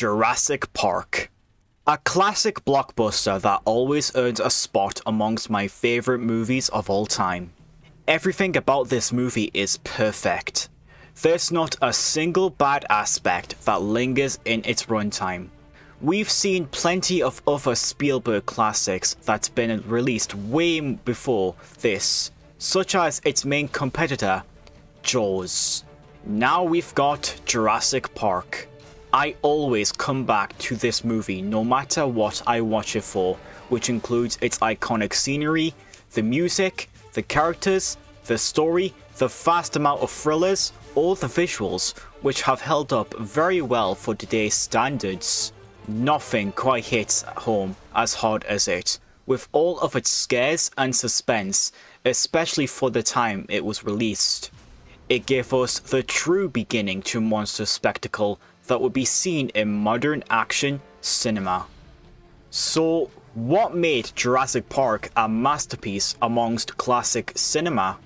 Jurassic Park. A classic blockbuster that always earns a spot amongst my favourite movies of all time. Everything about this movie is perfect. There's not a single bad aspect that lingers in its runtime. We've seen plenty of other Spielberg classics that's been released way before this, such as its main competitor, Jaws. Now we've got Jurassic Park. I always come back to this movie no matter what I watch it for, which includes its iconic scenery, the music, the characters, the story, the vast amount of thrillers, or the visuals, which have held up very well for today's standards. Nothing quite hits home as hard as it, with all of its scares and suspense, especially for the time it was released. It gave us the true beginning to monster spectacle that would be seen in modern action cinema. So, what made Jurassic Park a masterpiece amongst classic cinema?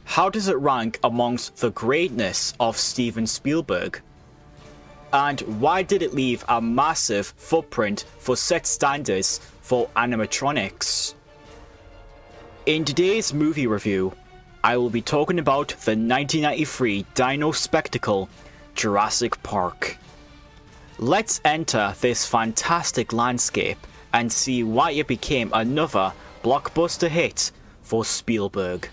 How does it rank amongst the greatness of Steven Spielberg? And why did it leave a massive footprint for set standards for animatronics? In today's movie review, I will be talking about the 1993 dino spectacle, Jurassic Park. Let's enter this fantastic landscape and see why it became another blockbuster hit for Spielberg.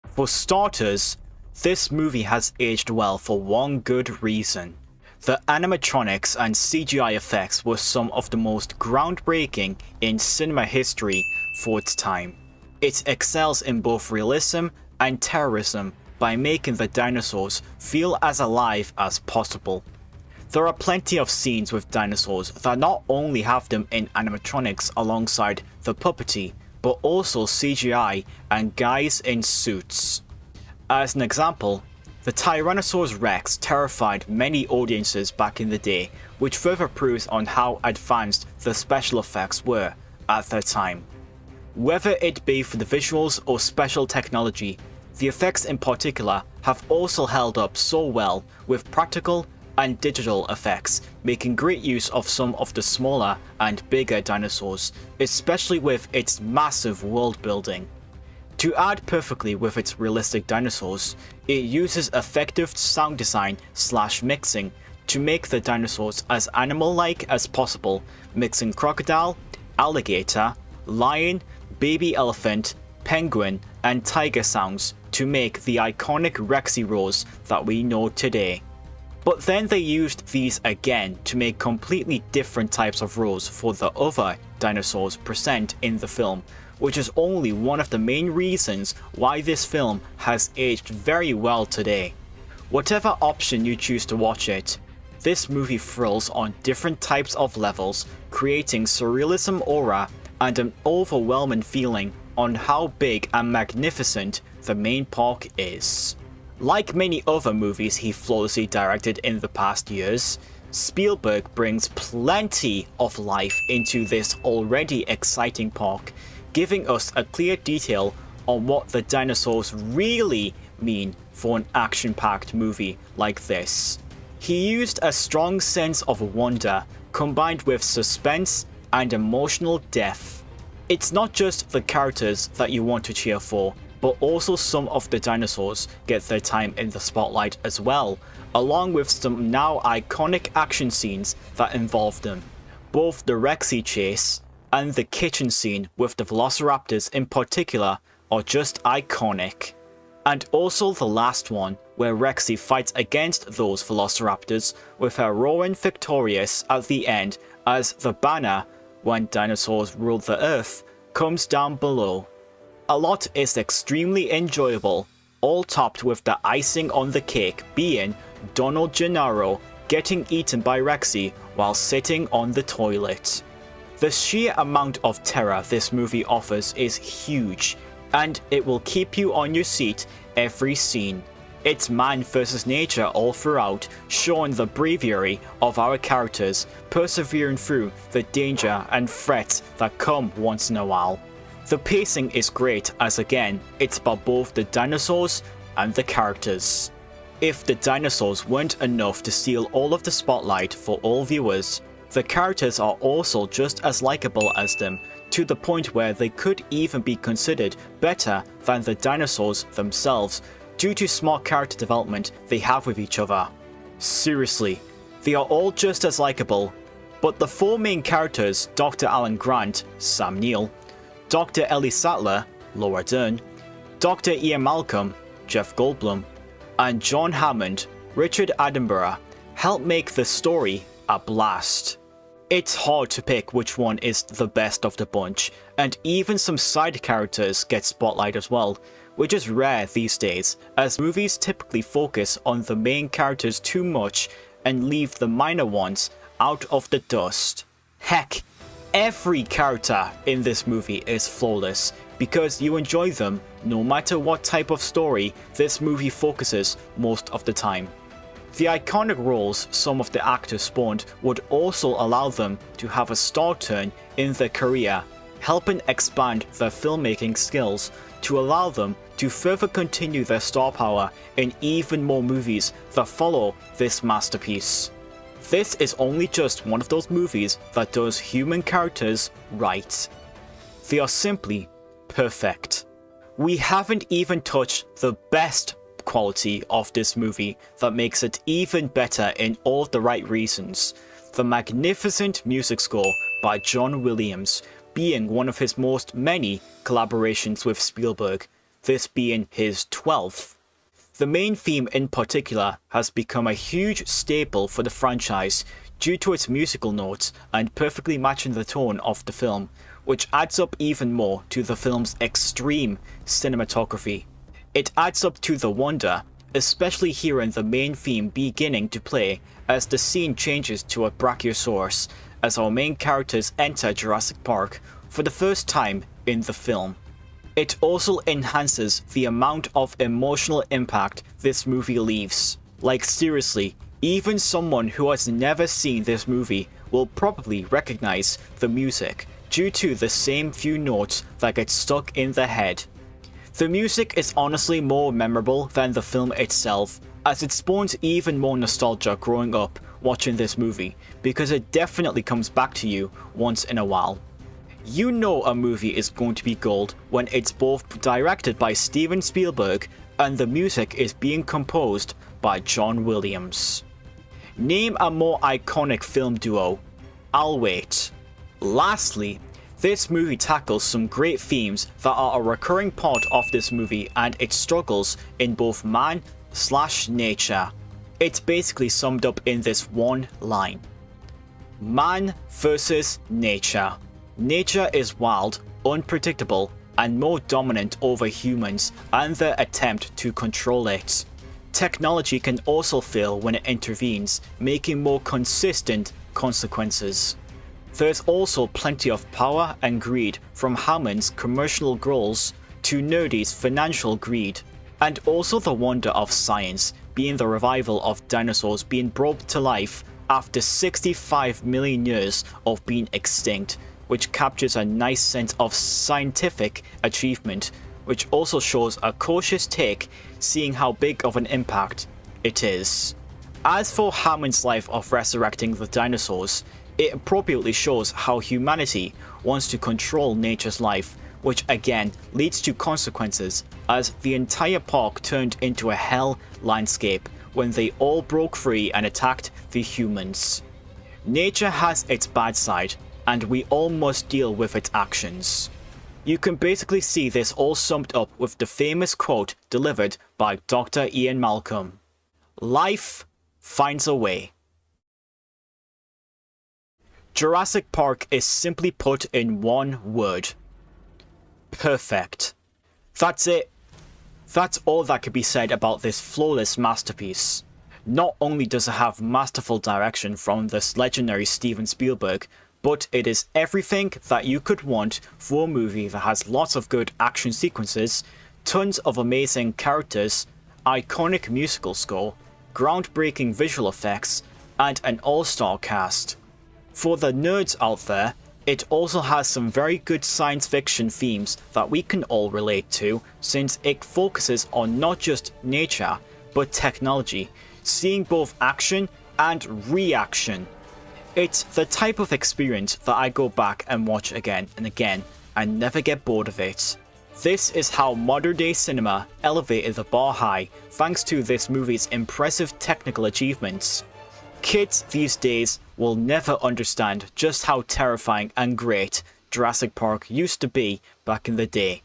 For starters, this movie has aged well for one good reason. The animatronics and CGI effects were some of the most groundbreaking in cinema history for its time. It excels in both realism and terrorism by making the dinosaurs feel as alive as possible. There are plenty of scenes with dinosaurs that not only have them in animatronics alongside the puppety, but also CGI and guys in suits. As an example, the Tyrannosaurus Rex terrified many audiences back in the day, which further proves on how advanced the special effects were at the time. Whether it be for the visuals or special technology, the effects in particular have also held up so well with practical and digital effects, making great use of some of the smaller and bigger dinosaurs, especially with its massive world building. To add perfectly with its realistic dinosaurs, it uses effective sound design / mixing to make the dinosaurs as animal-like as possible, mixing crocodile, alligator, lion, baby elephant, penguin, and tiger sounds to make the iconic Rexy roars that we know today. But then they used these again to make completely different types of roars for the other dinosaurs present in the film, which is only one of the main reasons why this film has aged very well today. Whatever option you choose to watch it, this movie thrills on different types of levels, creating surrealism aura and an overwhelming feeling on how big and magnificent the main park is. Like many other movies he flawlessly directed in the past years, Spielberg brings plenty of life into this already exciting park, giving us a clear detail on what the dinosaurs really mean for an action-packed movie like this. He used a strong sense of wonder combined with suspense and emotional depth. It's not just the characters that you want to cheer for, but also some of the dinosaurs get their time in the spotlight as well, along with some now iconic action scenes that involve them. Both the Rexy chase and the kitchen scene with the velociraptors in particular are just iconic. And also the last one, where Rexy fights against those velociraptors with her roaring victorious at the end as the banner, when dinosaurs ruled the earth, comes down below. A lot is extremely enjoyable, all topped with the icing on the cake being Donald Gennaro getting eaten by Rexy while sitting on the toilet. The sheer amount of terror this movie offers is huge, and it will keep you on your seat every scene. It's man versus nature all throughout, showing the bravery of our characters persevering through the danger and threats that come once in a while. The pacing is great as again, it's about both the dinosaurs and the characters. If the dinosaurs weren't enough to steal all of the spotlight for all viewers, the characters are also just as likable as them, to the point where they could even be considered better than the dinosaurs themselves due to smart character development they have with each other. Seriously, they are all just as likable, but the four main characters, Dr. Alan Grant, Sam Neill, Dr. Ellie Sattler, Laura Dern, Dr. Ian Malcolm, Jeff Goldblum, and John Hammond, Richard Attenborough, help make the story a blast. It's hard to pick which one is the best of the bunch, and even some side characters get spotlight as well, which is rare these days, as movies typically focus on the main characters too much and leave the minor ones out of the dust. Heck, every character in this movie is flawless, because you enjoy them no matter what type of story this movie focuses most of the time. The iconic roles some of the actors spawned would also allow them to have a star turn in their career, helping expand their filmmaking skills to allow them to further continue their star power in even more movies that follow this masterpiece. This is only just one of those movies that does human characters right. They are simply perfect. We haven't even touched the best quality of this movie that makes it even better in all the right reasons. The magnificent music score by John Williams being one of his most many collaborations with Spielberg, this being his 12th. The main theme in particular has become a huge staple for the franchise due to its musical notes and perfectly matching the tone of the film, which adds up even more to the film's extreme cinematography. It adds up to the wonder, especially hearing the main theme beginning to play as the scene changes to a brachiosaurus as our main characters enter Jurassic Park for the first time in the film. It also enhances the amount of emotional impact this movie leaves. Like seriously, even someone who has never seen this movie will probably recognize the music due to the same few notes that get stuck in their head. The music is honestly more memorable than the film itself, as it spawns even more nostalgia growing up watching this movie, because it definitely comes back to you once in a while. You know a movie is going to be gold when it's both directed by Steven Spielberg and the music is being composed by John Williams. Name a more iconic film duo. I'll wait. Lastly, this movie tackles some great themes that are a recurring part of this movie and its struggles in both man/nature. It's basically summed up in this one line. Man versus nature. Nature is wild, unpredictable, and more dominant over humans and their attempt to control it. Technology can also fail when it intervenes, making more consistent consequences. There's also plenty of power and greed, from Hammond's commercial goals to Nerdy's financial greed, and also the wonder of science, being the revival of dinosaurs being brought to life after 65 million years of being extinct, which captures a nice sense of scientific achievement, which also shows a cautious take seeing how big of an impact it is. As for Hammond's life of resurrecting the dinosaurs, it appropriately shows how humanity wants to control nature's life, which again leads to consequences, as the entire park turned into a hell landscape when they all broke free and attacked the humans. Nature has its bad side, and we all must deal with its actions. You can basically see this all summed up with the famous quote delivered by Dr. Ian Malcolm. Life finds a way. Jurassic Park is simply put in one word. Perfect. That's it. That's all that can be said about this flawless masterpiece. Not only does it have masterful direction from the legendary Steven Spielberg, but it is everything that you could want for a movie that has lots of good action sequences, tons of amazing characters, iconic musical score, groundbreaking visual effects, and an all-star cast. For the nerds out there, it also has some very good science fiction themes that we can all relate to, since it focuses on not just nature, but technology, seeing both action and reaction. It's the type of experience that I go back and watch again and again and never get bored of it. This is how modern day cinema elevated the bar high thanks to this movie's impressive technical achievements. Kids these days will never understand just how terrifying and great Jurassic Park used to be back in the day.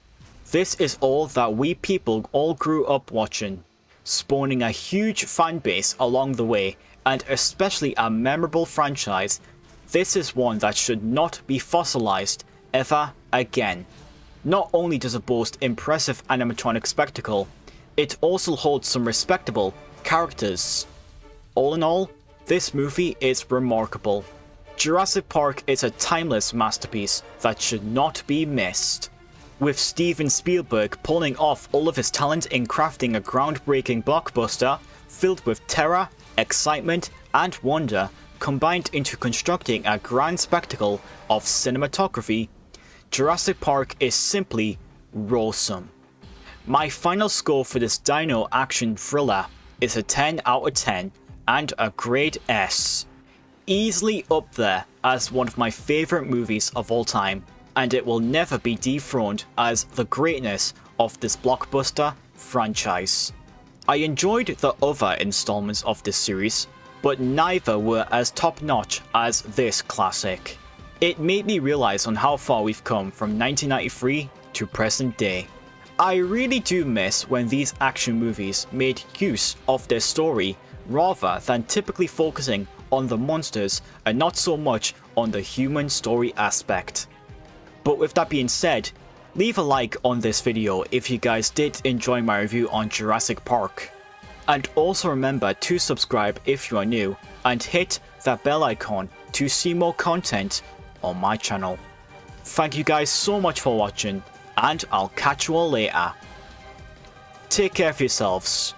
This is all that we people all grew up watching, spawning a huge fan base along the way, and especially a memorable franchise. This is one that should not be fossilized ever again. Not only does it boast impressive animatronic spectacle, it also holds some respectable characters. All in all, this movie is remarkable. Jurassic Park is a timeless masterpiece that should not be missed. With Steven Spielberg pulling off all of his talent in crafting a groundbreaking blockbuster filled with terror, excitement, and wonder, combined into constructing a grand spectacle of cinematography, Jurassic Park is simply rawsome. My final score for this dino action thriller is a 10 out of 10 and a grade S. Easily up there as one of my favourite movies of all time, and it will never be dethroned as the greatness of this blockbuster franchise. I enjoyed the other installments of this series, but neither were as top-notch as this classic. It made me realise on how far we've come from 1993 to present day. I really do miss when these action movies made use of their story rather than typically focusing on the monsters and not so much on the human story aspect. But with that being said, leave a like on this video if you guys did enjoy my review on Jurassic Park. And also remember to subscribe if you are new and hit that bell icon to see more content on my channel. Thank you guys so much for watching, and I'll catch you all later. Take care of yourselves.